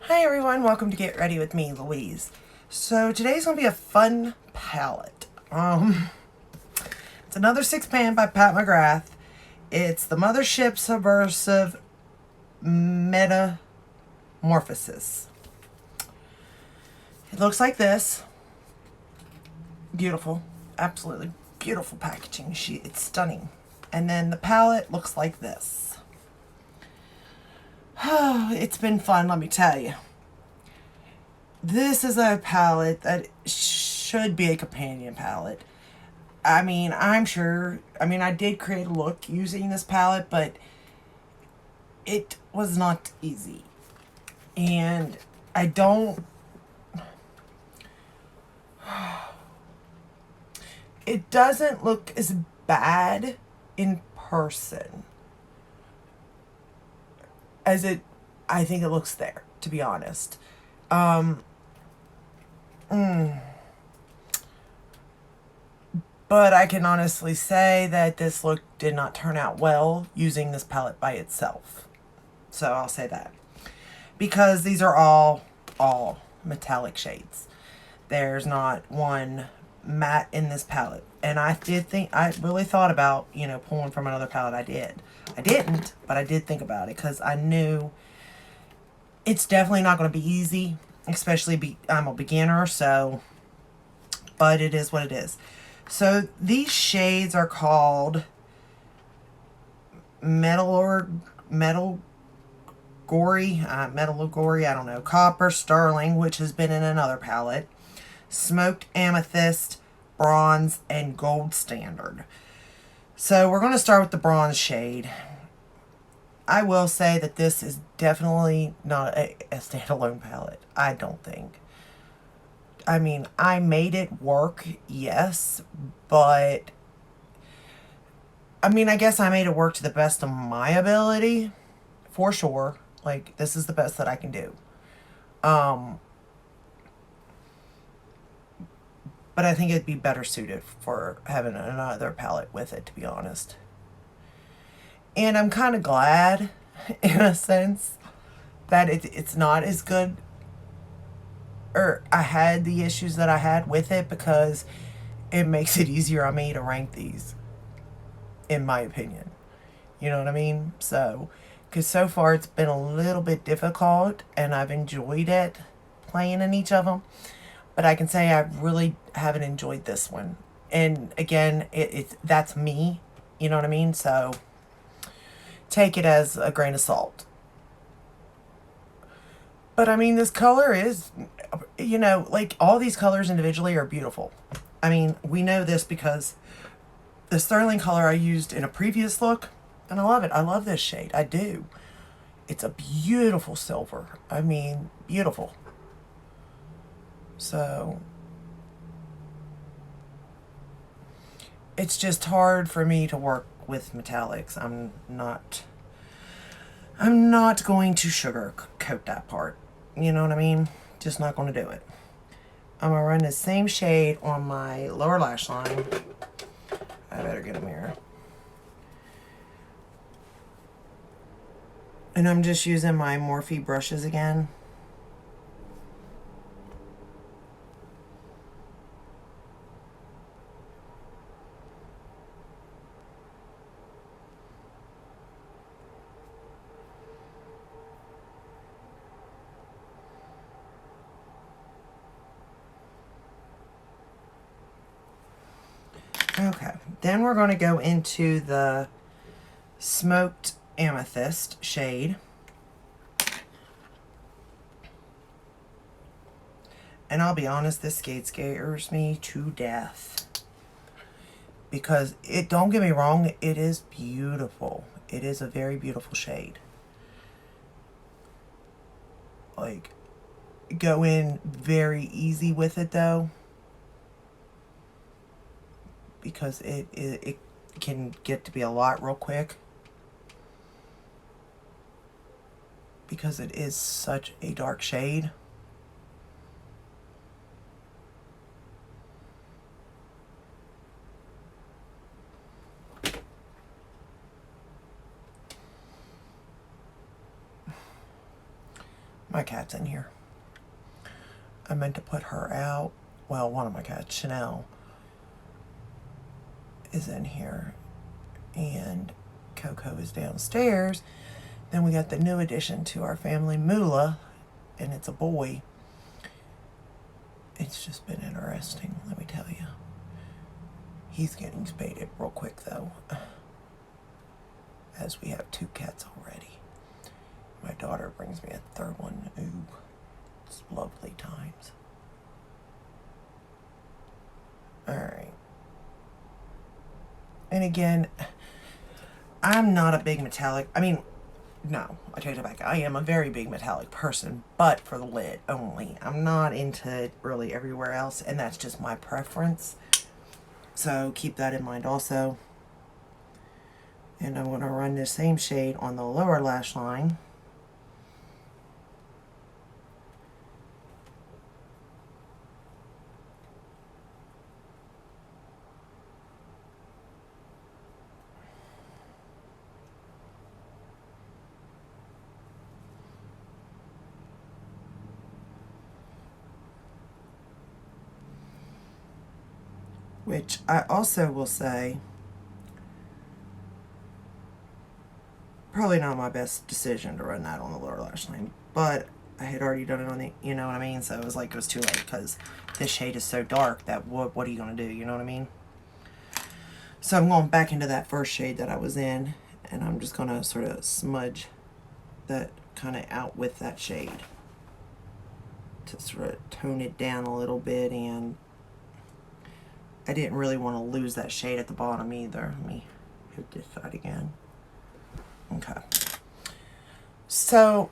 Hi everyone, welcome to Get Ready with me, Louise. So today's gonna be a fun palette. It's another 6-pan by McGRATH. It's the Mothership Subversive Metamorphosis. It looks like this. Beautiful, absolutely beautiful packaging. It's stunning. And then the palette looks like this. Oh, it's been fun, let me tell you. This is a palette that should be a companion palette. I mean, I'm sure, I did create a look using this palette, but it was not easy. And I don't, it doesn't look as bad in person as I think it looks there, to be honest. But I can honestly say that this look did not turn out well using this palette by itself. So I'll say that. Because these are all metallic shades. There's not one matte in this palette. And I really thought about, pulling from another palette. I didn't, but I did think about it because I knew it's definitely not going to be easy, especially I'm a beginner, so, but it is what it is. So these shades are called Metalgory, I don't know, Copper Sterling, which has been in another palette, Smoked Amethyst, Bronze, and Gold Standard. So we're going to start with the bronze shade. I will say that this is definitely not a standalone palette. I don't think. I mean, I made it work, yes, but I guess I made it work to the best of my ability, for sure. Like, this is the best that I can do. But I think it'd be better suited for having another palette with it, to be honest. And I'm kind of glad, in a sense, that it's not as good, or I had the issues that I had with it, because it makes it easier on me to rank these, in my opinion. You know what I mean? So, because so far it's been a little bit difficult, and I've enjoyed it, playing in each of them. But I can say I really haven't enjoyed this one. And again, that's me. You know what I mean? So take it as a grain of salt. But I mean, this color is, like all these colors individually are beautiful. I mean, we know this because the sterling color I used in a previous look, and I love it. I love this shade. I do. It's a beautiful silver. I mean, beautiful. So it's just hard for me to work with metallics. I'm not going to sugarcoat that part. You know what I mean? Just not going to do it. I'm going to run the same shade on my lower lash line. I better get a mirror. And I'm just using my Morphe brushes again. Okay, then we're going to go into the Smoked Amethyst shade. And I'll be honest, this shade scares me to death. Because don't get me wrong, it is beautiful. It is a very beautiful shade. Like, go in very easy with it though. Because it can get to be a lot real quick. Because it is such a dark shade. My cat's in here. I meant to put her out. Well, one of my cats, Chanel, is in here. And Coco is downstairs. Then we got the new addition to our family, Moolah, and it's a boy. It's just been interesting, let me tell you. He's getting spaded real quick, though, as we have 2 cats already. My daughter brings me a 3rd one. Ooh, it's lovely times. Alright. And again, I'm not a big metallic, no, I take it back. I am a very big metallic person, but for the lid only. I'm not into it really everywhere else, and that's just my preference. So keep that in mind also. And I'm going to run the same shade on the lower lash line. Which I also will say, probably not my best decision to run that on the lower lash line, but I had already done it on the, you know what I mean? So it was like, it was too late because this shade is so dark that what are you going to do? You know what I mean? So I'm going back into that first shade that I was in, and I'm just going to sort of smudge that kind of out with that shade to sort of tone it down a little bit. And I didn't really want to lose that shade at the bottom either. Let me hit this side again. Okay. So,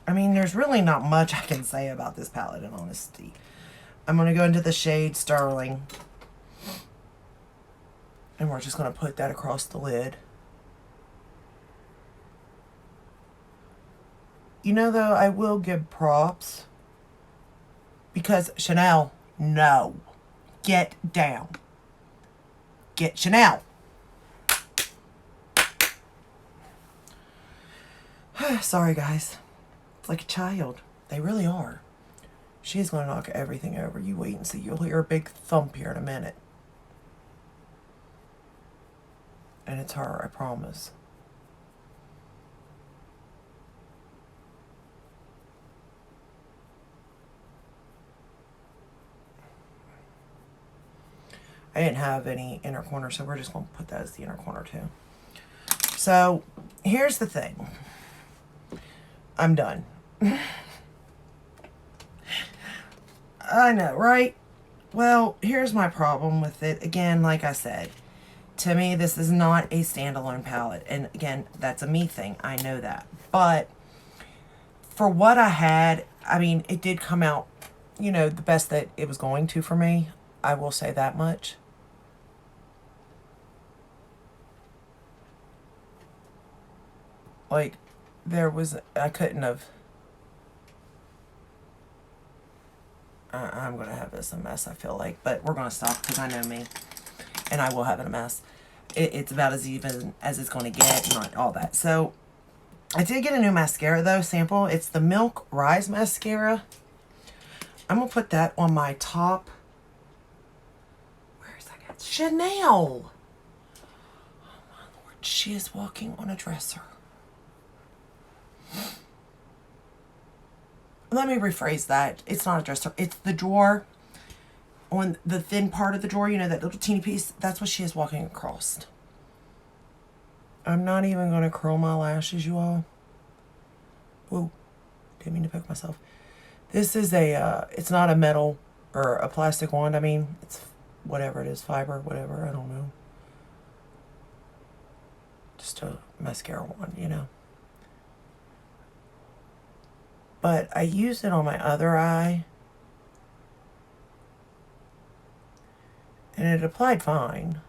there's really not much I can say about this palette in honesty. I'm going to go into the shade Sterling. And we're just going to put that across the lid. You know, though, I will give props. Because Chanel... No. Get down. Get Chanel. Sorry, guys. It's like a child. They really are. She's going to knock everything over. You wait and see. You'll hear a big thump here in a minute. And it's her, I promise. I didn't have any inner corner, so we're just going to put that as the inner corner too. So, here's the thing. I'm done. I know, right? Well, here's my problem with it. Again, like I said, to me, this is not a standalone palette. And again, that's a me thing. I know that. But for what I had, it did come out, the best that it was going to for me. I will say that much. Like, I couldn't have. I'm going to have this a mess, I feel like. But we're going to stop because I know me. And I will have it a mess. It's about as even as it's going to get, not all that. So, I did get a new mascara, though, sample. It's the Milk Rise Mascara. I'm going to put that on my top. Where is that at? Chanel! Oh, my Lord. She is walking on a dresser. Let me rephrase that. It's not a dresser. It's the drawer. On the thin part of the drawer, that little teeny piece. That's what she is walking across. I'm not even going to curl my lashes, you all. Whoa. Didn't mean to poke myself. This is it's not a metal or a plastic wand. It's whatever it is. Fiber, whatever. I don't know. Just a mascara wand, But I used it on my other eye. And it applied fine.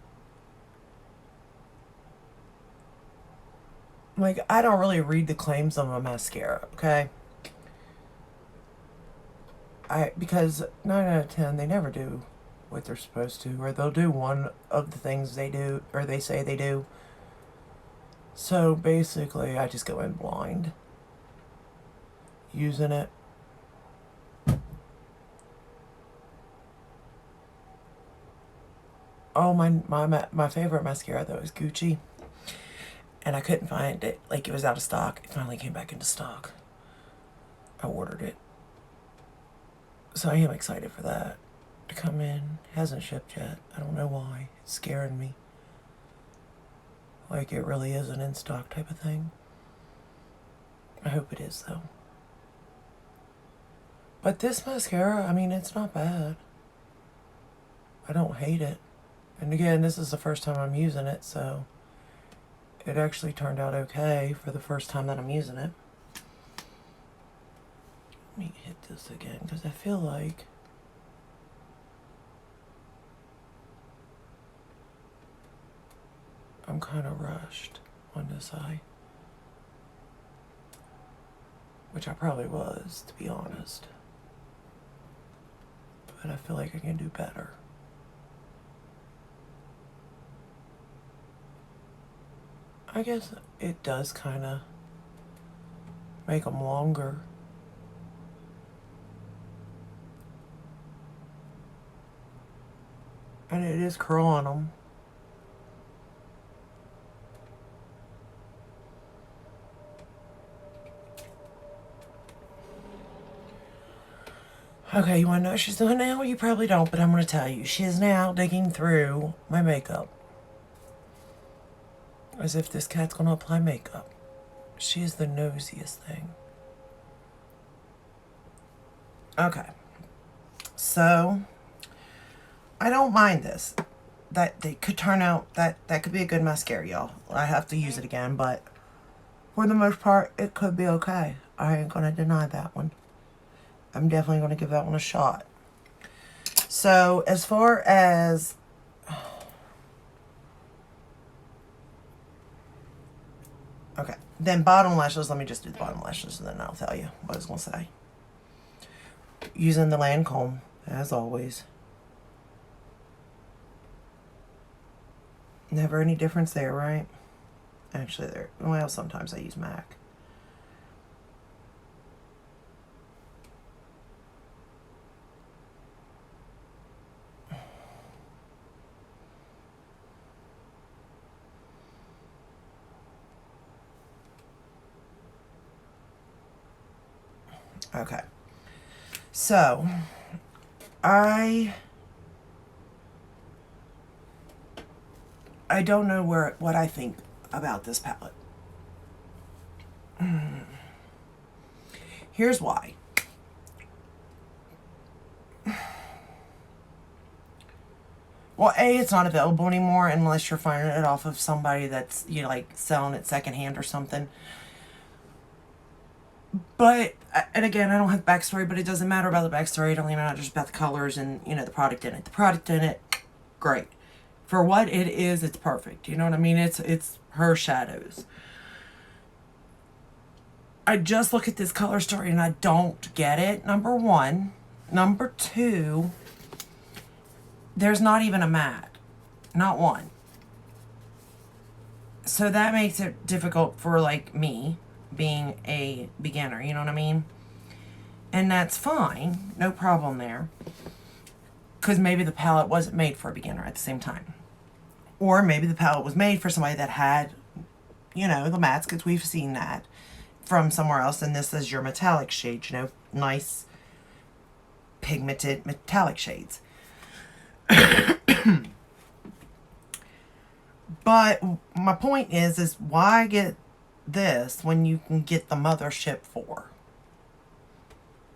Like, I don't really read the claims of a mascara, okay? Because 9 out of 10, they never do what they're supposed to. Or they'll do one of the things they do, or they say they do. So, basically, I just go in blind. using it. Oh, my favorite mascara though is Gucci. And I couldn't find it. Like, it was out of stock. It finally came back into stock. I ordered it. So I am excited for that to come in. Hasn't shipped yet. I don't know why. It's scaring me. Like, it really is an in-stock type of thing. I hope it is, though. But this mascara, I mean, it's not bad. I don't hate it. And again, this is the first time I'm using it, so it actually turned out okay for the first time that I'm using it. Let me hit this again, because I feel like I'm kind of rushed on this eye. Which I probably was, to be honest. But I feel like I can do better. I guess it does kind of make them longer. And it is curling them. Okay, you want to know what she's doing now? You probably don't, but I'm going to tell you. She is now digging through my makeup. As if this cat's going to apply makeup. She is the nosiest thing. Okay. So, I don't mind this. That they could turn out, that could be a good mascara, y'all. I have to use it again, but for the most part, it could be okay. I ain't going to deny that one. I'm definitely going to give that one a shot. So, as far as... Okay, then bottom lashes. Let me just do the bottom lashes and then I'll tell you what I was going to say. Using the Lancome, as always. Never any difference there, right? Actually, well, sometimes I use MAC. Okay, so I don't know what I think about this palette. Here's why. Well, A, it's not available anymore unless you're finding it off of somebody that's, you know, like selling it secondhand or something. But, and again, I don't have the backstory, but it doesn't matter about the backstory. It only matters just about the colors and, you know, the product in it. The product in it, great. For what it is, it's perfect. You know what I mean? It's her shadows. I just look at this color story and I don't get it, number one. Number two, there's not even a matte. Not one. So that makes it difficult for, like, me, being a beginner, you know what I mean? And that's fine, no problem there. Because maybe the palette wasn't made for a beginner at the same time. Or maybe the palette was made for somebody that had, you know, the mattes, because we've seen that from somewhere else. And this is your metallic shade, you know, nice pigmented metallic shades. But my point is why get this when you can get the mothership for?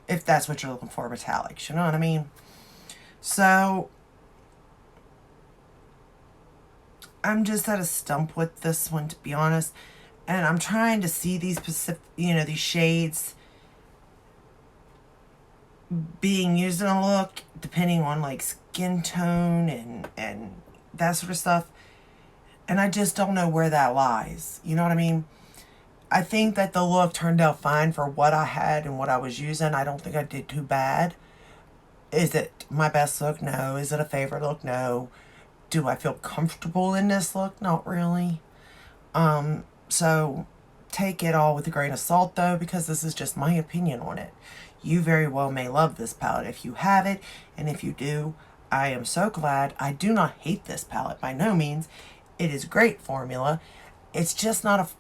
If that's what you're looking for, metallics, you know what I mean? So, I'm just at a stump with this one, to be honest. And I'm trying to see these specific, you know, these shades being used in a look, depending on, like, skin tone and that sort of stuff. And I just don't know where that lies. You know what I mean? I think that the look turned out fine for what I had and what I was using. I don't think I did too bad. Is it my best look? No. Is it a favorite look? No. Do I feel comfortable in this look? Not really. So take it all with a grain of salt though, because this is just my opinion on it. You very well may love this palette if you have it, and if you do, I am so glad. I do not hate this palette by no means. It is great formula. It's just not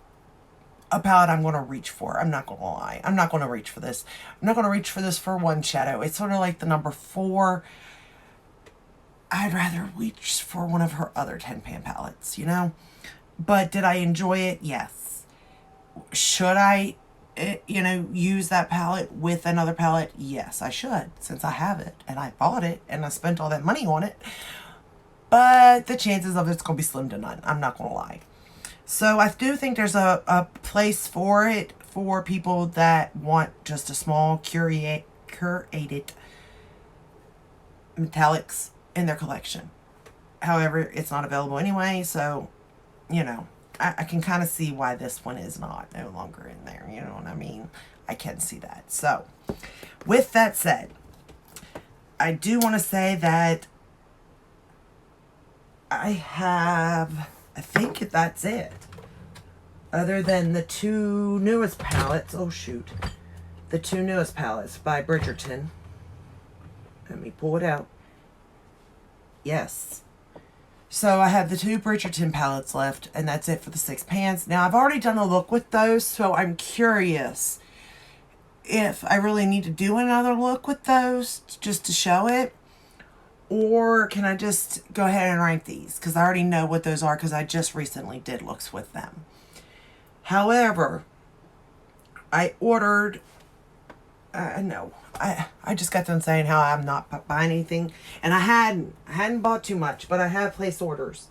a palette I'm going to reach for. I'm not going to lie. I'm not going to reach for this. I'm not going to reach for this for one shadow. It's sort of like the number 4. I'd rather reach for one of her other 10-pan palettes, you know? But did I enjoy it? Yes. Should I, you know, use that palette with another palette? Yes, I should, since I have it, and I bought it, and I spent all that money on it. But the chances of it's going to be slim to none. I'm not going to lie. So I do think there's a place for it for people that want just a small curated metallics in their collection. However, it's not available anyway, so, you know, I can kind of see why this one is no longer in there. You know what I mean? I can see that. So, with that said, I do want to say that I think that's it. Other than the 2 newest palettes. Oh, shoot. The 2 newest palettes by Bridgerton. Let me pull it out. Yes. So I have the 2 Bridgerton palettes left, and that's it for the 6 pans. Now, I've already done a look with those, so I'm curious if I really need to do another look with those just to show it. Or can I just go ahead and rank these? Because I already know what those are because I just recently did looks with them. However, I ordered... no. I just got done saying how I'm not buying anything. And I hadn't bought too much, but I have placed orders.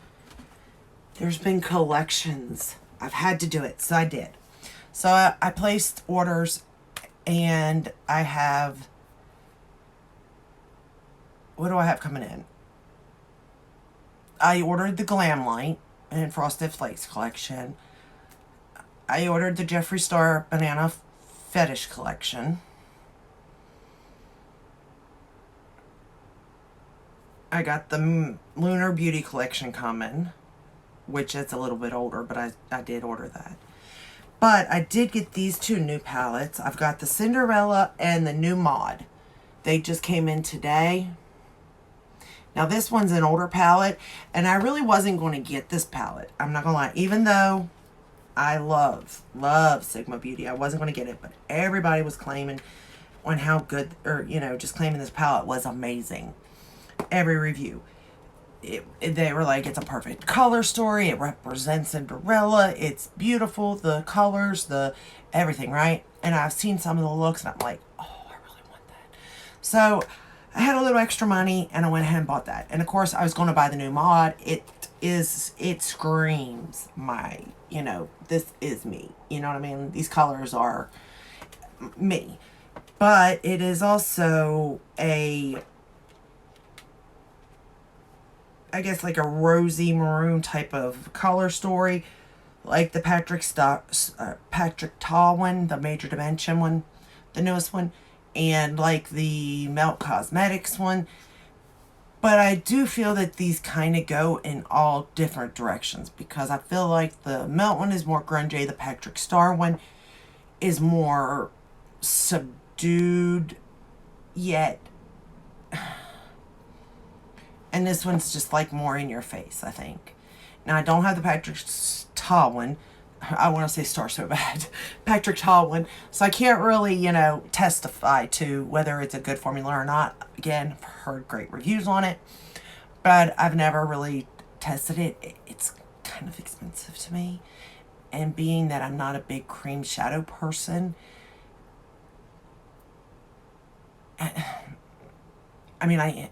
There's been collections. I've had to do it, so I did. So I placed orders, and I have... What do I have coming in? I ordered the Glam Light and Frosted Flakes collection. I ordered the Jeffree Star Banana Fetish collection. I got the Lunar Beauty collection coming, which is a little bit older, but I did order that. But I did get these 2 new palettes. I've got the Cinderella and the new Mod. They just came in today. Now this one's an older palette, and I really wasn't going to get this palette. I'm not going to lie. Even though I love Sigma Beauty, I wasn't going to get it, but everybody was claiming on how good, or, you know, just claiming this palette was amazing. Every review. They were like, it's a perfect color story. It represents Cinderella. It's beautiful. The colors, the everything, right? And I've seen some of the looks, and I'm like, oh, I really want that. So I had a little extra money, and I went ahead and bought that. And of course, I was going to buy the new Mod. It screams my, you know, this is me. You know what I mean? These colors are me. But it is also I guess like a rosy maroon type of color story, like the Patrick Ta one, the Major Dimension one, the newest one, and like the Melt Cosmetics one. But I do feel that these kind of go in all different directions, because I feel like the Melt one is more grungy, the Patrick Star one is more subdued, yet... And this one's just like more in your face, I think. Now, I don't have the Patrick Ta one. I want to say Star so bad. Patrick Ta one. So I can't really, you know, testify to whether it's a good formula or not. Again, I've heard great reviews on it, but I've never really tested it. It's kind of expensive to me. And being that I'm not a big cream shadow person, I mean, I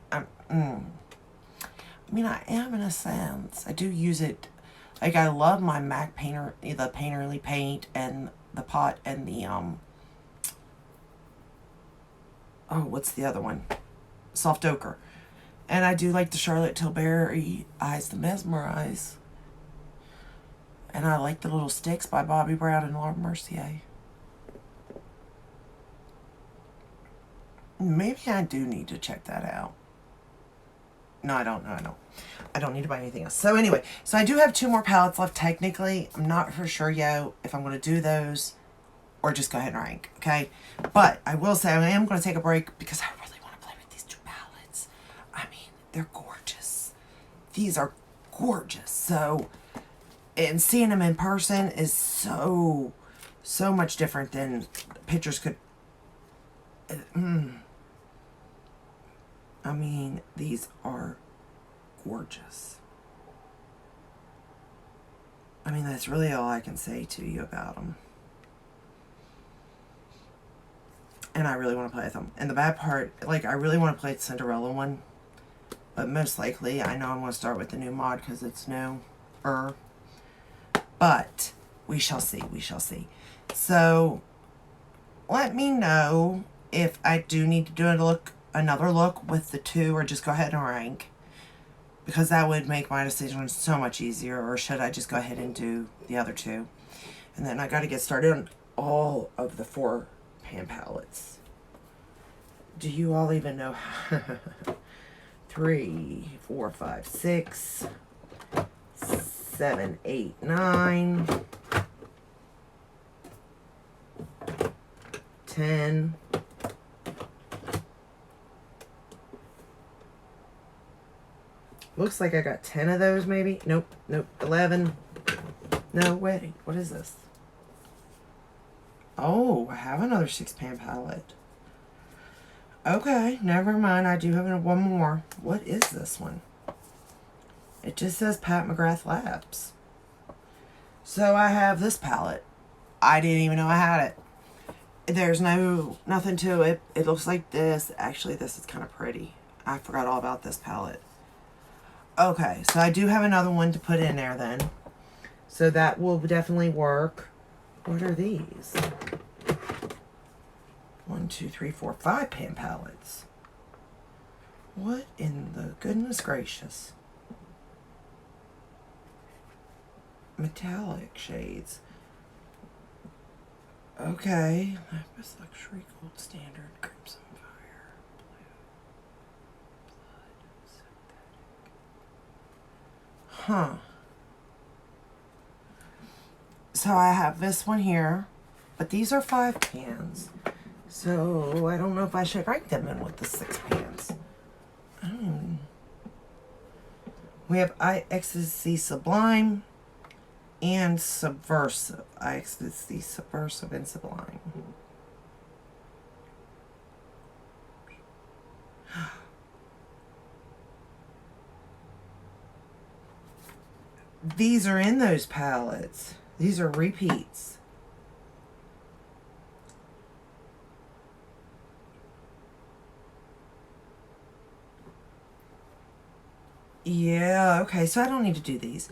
am in a sense. I do use it. Like, I love my MAC painter, the Painterly Paint, and the pot, and the, what's the other one? Soft Ochre. And I do like the Charlotte Tilbury Eyes to Mesmerize. And I like the little sticks by Bobbi Brown and Laura Mercier. Maybe I do need to check that out. No, I don't. No, I don't. I don't need to buy anything else. So anyway, so I do have 2 more palettes left technically. I'm not for sure yet if I'm going to do those or just go ahead and rank, okay? But I will say I am going to take a break because I really want to play with these 2 palettes. I mean, they're gorgeous. These are gorgeous. So, and seeing them in person is so much different than pictures could. I mean, these are gorgeous. I mean, that's really all I can say to you about them. And I really want to play with them. And the bad part, like, I really want to play the Cinderella one. But most likely, I know I'm going to start with the new mod because it's new. But we shall see. We shall see. So, let me know if I do need to do another look with the 2 or just go ahead and rank. Because that would make my decision so much easier. Or should I just go ahead and do the other 2? And then I got to get started on all of the 4 pan palettes. Do you all even know? 3, 4, 5, 6, 7, 8, 9, 10. Looks like I got 10 of those maybe. Nope, 11. No, wait, what is this? Oh, I have another 6-pan palette. Okay, never mind. I do have 1 more. What is this one? It just says Pat McGrath Labs. So I have this palette. I didn't even know I had it. There's nothing to it. It looks like this. Actually, this is kind of pretty. I forgot all about this palette. Okay, so I do have another one to put in there then. So that will definitely work. What are these? 1, 2, 3, 4, 5 pan palettes. What in the goodness gracious? Metallic shades. Okay. Lapis Luxury Gold Standard Crimson Fire Blue Blood Synthetic. Huh. So I have this one here, but these are 5 pans. So I don't know if I should rank them in with the 6 pans. We have Ecstasy Sublime and Subversive. Ecstasy, Subversive, and Sublime. These are in those palettes. These are repeats. Yeah, okay, so I don't need to do these.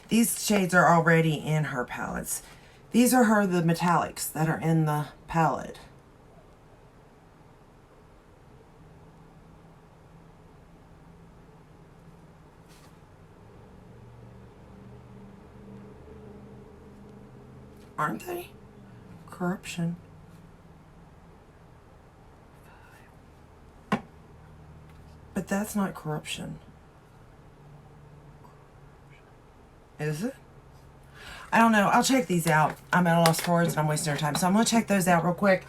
These shades are already in her palettes. These are the metallics that are in the palette. Aren't they? Corruption. But that's not corruption. Is it? I don't know. I'll check these out. I'm at a loss for words and I'm wasting our time. So I'm going to check those out real quick.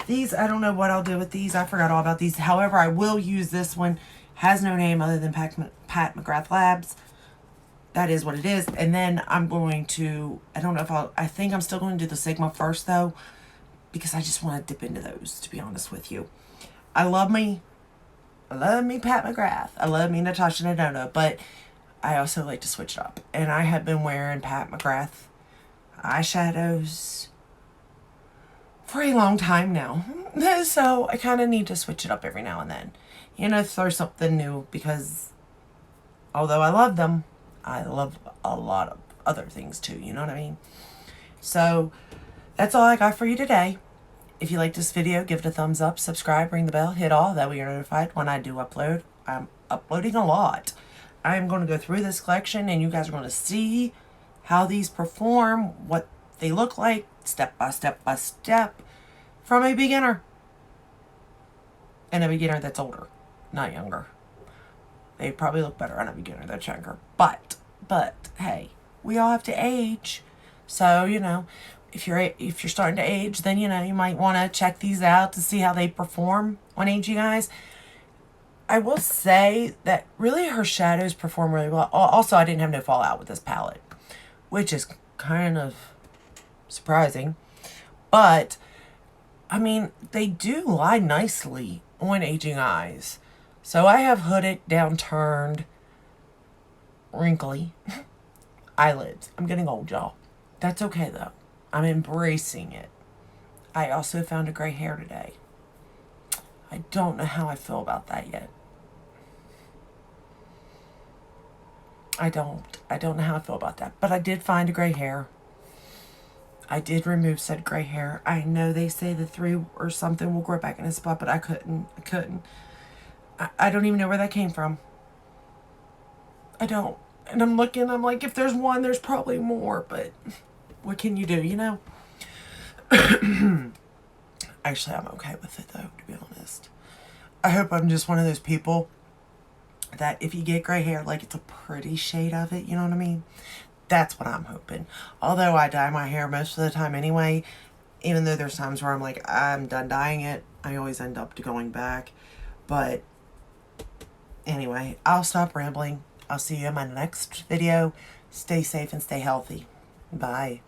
These, I don't know what I'll do with these. I forgot all about these. However, I will use this one. Has no name other than Pat McGrath Labs. That is what it is. And then I'm going to, I don't know if I think I'm still going to do the Sigma first though. Because I just want to dip into those, to be honest with you. I love me Pat McGrath. I love me Natasha Nadona. But I also like to switch it up. And I have been wearing Pat McGrath eyeshadows for a long time now. So I kind of need to switch it up every now and then. You know, throw something new. Because although I love them, I love a lot of other things too. You know what I mean? So that's all I got for you today. If you like this video, give it a thumbs up, subscribe, ring the bell, hit all. That way you're notified when I do upload. I'm uploading a lot. I'm going to go through this collection and you guys are going to see how these perform, what they look like, step by step by step, from a beginner. And a beginner that's older, not younger. They probably look better on a beginner than younger. But, hey, we all have to age. So, you know, if you're starting to age, then, you know, you might want to check these out to see how they perform on aging eyes. I will say that really her shadows perform really well. Also, I didn't have no fallout with this palette, which is kind of surprising. But, I mean, they do lie nicely on aging eyes. So I have hooded, downturned, wrinkly eyelids. I'm getting old, y'all. That's okay, though. I'm embracing it. I also found a gray hair today. I don't know how I feel about that yet. I don't know how I feel about that. But I did find a gray hair. I did remove said gray hair. I know they say the 3 or something will grow back in a spot, but I couldn't. I don't even know where that came from. I don't. And I'm looking, I'm like, if there's one, there's probably more, but what can you do, you know? Actually, I'm okay with it, though, to be honest. I hope I'm just one of those people that if you get gray hair, like, it's a pretty shade of it, you know what I mean? That's what I'm hoping. Although I dye my hair most of the time anyway, even though there's times where I'm like, I'm done dyeing it, I always end up going back. But anyway, I'll stop rambling. I'll see you in my next video. Stay safe and stay healthy. Bye.